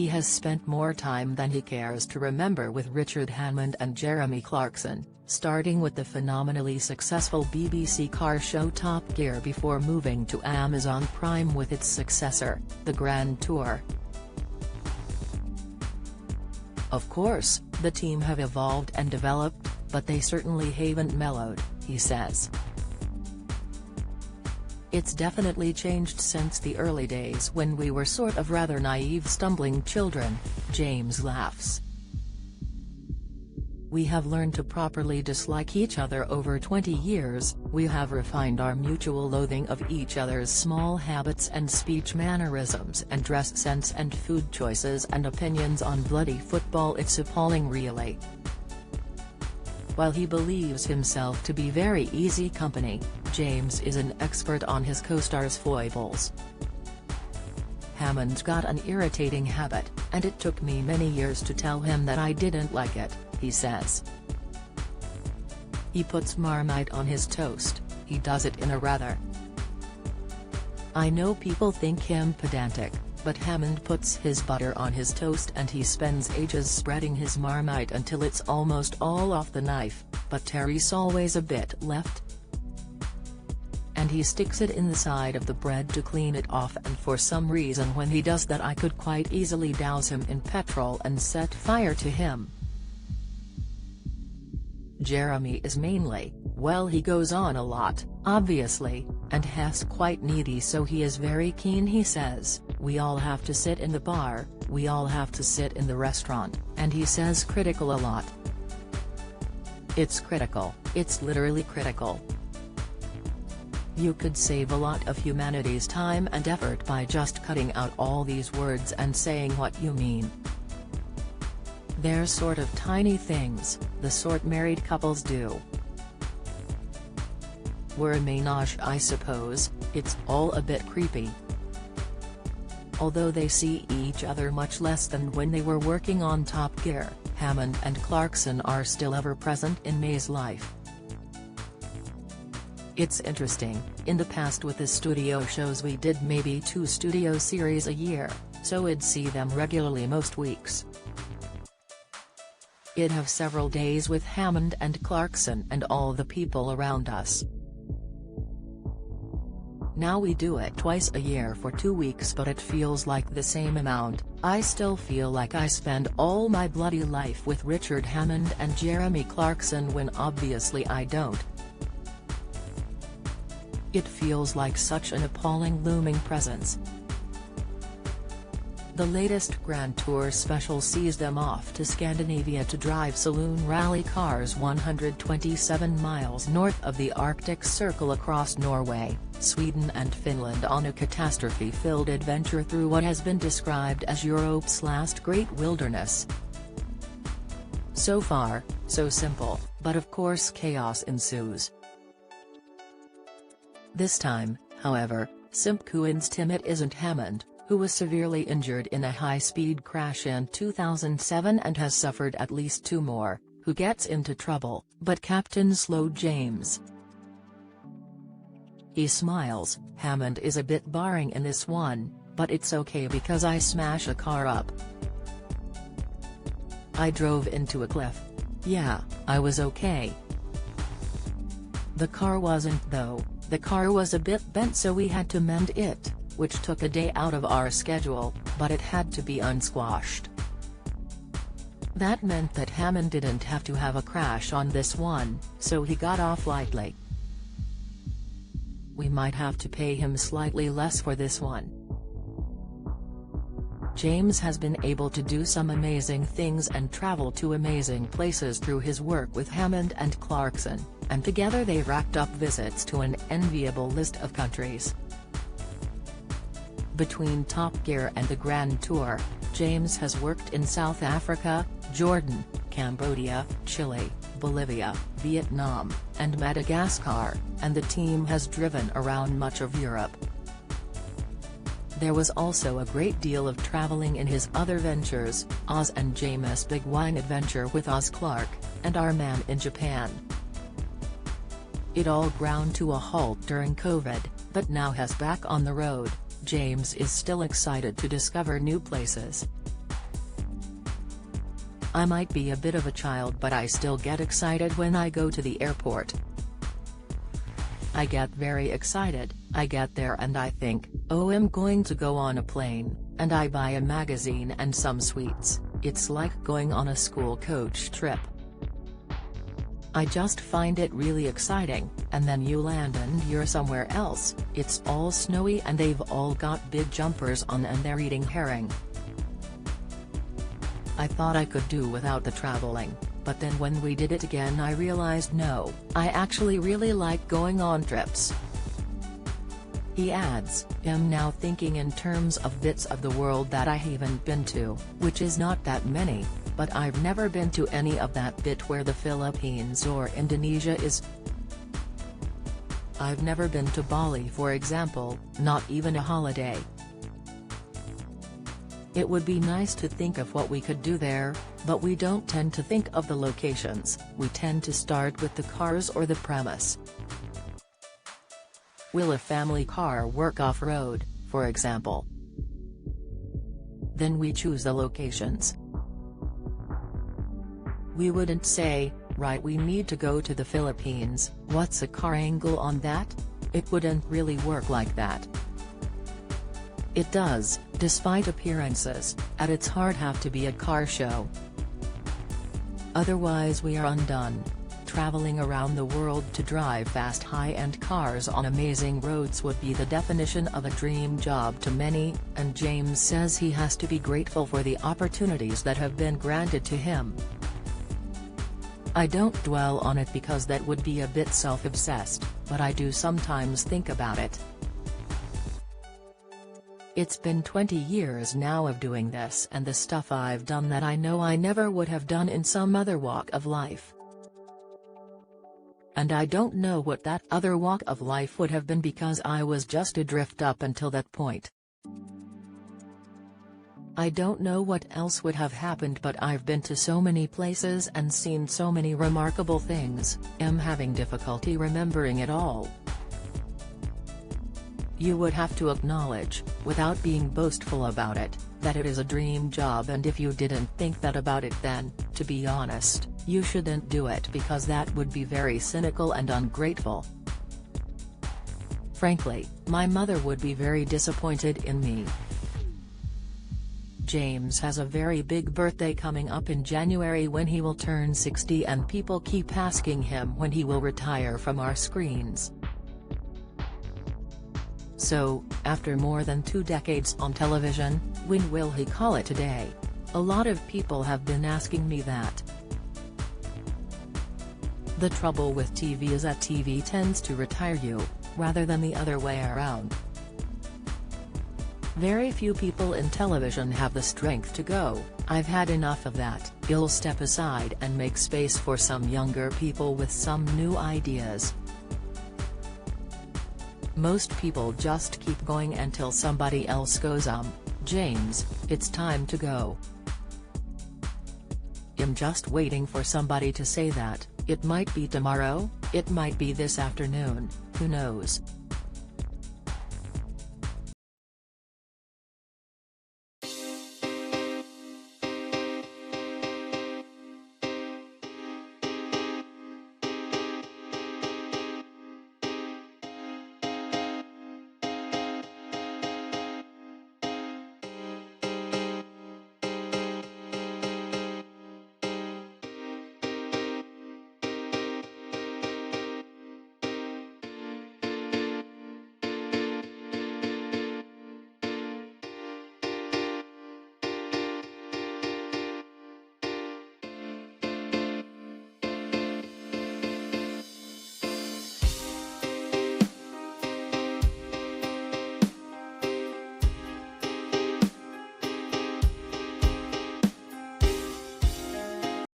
he has spent more time than he cares to remember with Richard Hammond and Jeremy Clarkson, starting with the phenomenally successful BBC car show Top Gear before moving to Amazon Prime with its successor, The Grand Tour. Of course, the team have evolved and developed, but they certainly haven't mellowed, he says. It's definitely changed since the early days when we were sort of rather naive stumbling children, James laughs. We have learned to properly dislike each other over 20 years, we have refined our mutual loathing of each other's small habits and speech mannerisms and dress sense and food choices and opinions on bloody football. It's appalling really. While he believes himself to be very easy company, James is an expert on his co-star's foibles. Hammond's got an irritating habit, and it took me many years to tell him that I didn't like it, he says. He puts Marmite on his toast, he does it in a rather. I know people think him pedantic, but Hammond puts his butter on his toast and he spends ages spreading his Marmite until it's almost all off the knife, but there's always a bit left. And he sticks it in the side of the bread to clean it off, and for some reason when he does that I could quite easily douse him in petrol and set fire to him. Jeremy is mainly, well, he goes on a lot, obviously, and has quite needy, so he is very keen. He says, we all have to sit in the bar, we all have to sit in the restaurant, and he says critical a lot. It's critical, it's literally critical. You could save a lot of humanity's time and effort by just cutting out all these words and saying what you mean. They're sort of tiny things, the sort married couples do. We're a ménage, I suppose, it's all a bit creepy. Although they see each other much less than when they were working on Top Gear, Hammond and Clarkson are still ever present in May's life. It's interesting, in the past with the studio shows we did maybe 2 studio series a year, so I'd see them regularly most weeks. I'd have several days with Hammond and Clarkson and all the people around us. Now we do it twice a year for 2 weeks, but it feels like the same amount. I still feel like I spend all my bloody life with Richard Hammond and Jeremy Clarkson when obviously I don't. It feels like such an appalling looming presence. The latest Grand Tour special sees them off to Scandinavia to drive saloon rally cars 127 miles north of the Arctic Circle across Norway, Sweden and Finland on a catastrophe-filled adventure through what has been described as Europe's last great wilderness. So far, so simple, but of course chaos ensues. This time, however, Simpkins Timit isn't Hammond, who was severely injured in a high-speed crash in 2007 and has suffered at least 2 more, who gets into trouble, but Captain Slow James. He smiles, Hammond is a bit boring in this one, but it's okay because I smash a car up. I drove into a cliff. Yeah, I was okay. The car wasn't though. The car was a bit bent, so we had to mend it, which took a day out of our schedule, but it had to be unsquashed. That meant that Hammond didn't have to have a crash on this one, so he got off lightly. We might have to pay him slightly less for this one. James has been able to do some amazing things and travel to amazing places through his work with Hammond and Clarkson, and together they racked up visits to an enviable list of countries. Between Top Gear and the Grand Tour, James has worked in South Africa, Jordan, Cambodia, Chile, Bolivia, Vietnam, and Madagascar, and the team has driven around much of Europe. There was also a great deal of traveling in his other ventures, Oz and James' Big Wine Adventure with Oz Clarke, and Our Man in Japan. It all ground to a halt during COVID, but now has back on the road. James is still excited to discover new places. I might be a bit of a child, but I still get excited when I go to the airport. I get very excited. I get there and I think, oh, I'm going to go on a plane, and I buy a magazine and some sweets. It's like going on a school coach trip. I just find it really exciting, and then you land and you're somewhere else, it's all snowy and they've all got big jumpers on and they're eating herring. I thought I could do without the traveling, but then when we did it again I realized no, I actually really like going on trips. He adds, I'm now thinking in terms of bits of the world that I haven't been to, which is not that many, but I've never been to any of that bit where the Philippines or Indonesia is. I've never been to Bali, for example, not even a holiday. It would be nice to think of what we could do there, but we don't tend to think of the locations, we tend to start with the cars or the premise. Will a family car work off-road, for example? Then we choose the locations. We wouldn't say, right, we need to go to the Philippines, what's a car angle on that? It wouldn't really work like that. It does, despite appearances, at its heart have to be a car show. Otherwise we are undone. Traveling around the world to drive fast high-end cars on amazing roads would be the definition of a dream job to many, and James says he has to be grateful for the opportunities that have been granted to him. I don't dwell on it because that would be a bit self-obsessed, but I do sometimes think about it. It's been 20 years now of doing this and the stuff I've done that I know I never would have done in some other walk of life. And I don't know what that other walk of life would have been because I was just adrift up until that point. I don't know what else would have happened, but I've been to so many places and seen so many remarkable things, I'm having difficulty remembering it all. You would have to acknowledge, without being boastful about it, that it is a dream job, and if you didn't think that about it then, to be honest, you shouldn't do it because that would be very cynical and ungrateful. Frankly, my mother would be very disappointed in me. James has a very big birthday coming up in January when he will turn 60, and people keep asking him when he will retire from our screens. So, after more than 2 decades on television, when will he call it a day? A lot of people have been asking me that. The trouble with TV is that TV tends to retire you, rather than the other way around. Very few people in television have the strength to go, I've had enough of that, you'll step aside and make space for some younger people with some new ideas. Most people just keep going until somebody else goes, James, it's time to go. I'm just waiting for somebody to say that. It might be tomorrow, it might be this afternoon, who knows.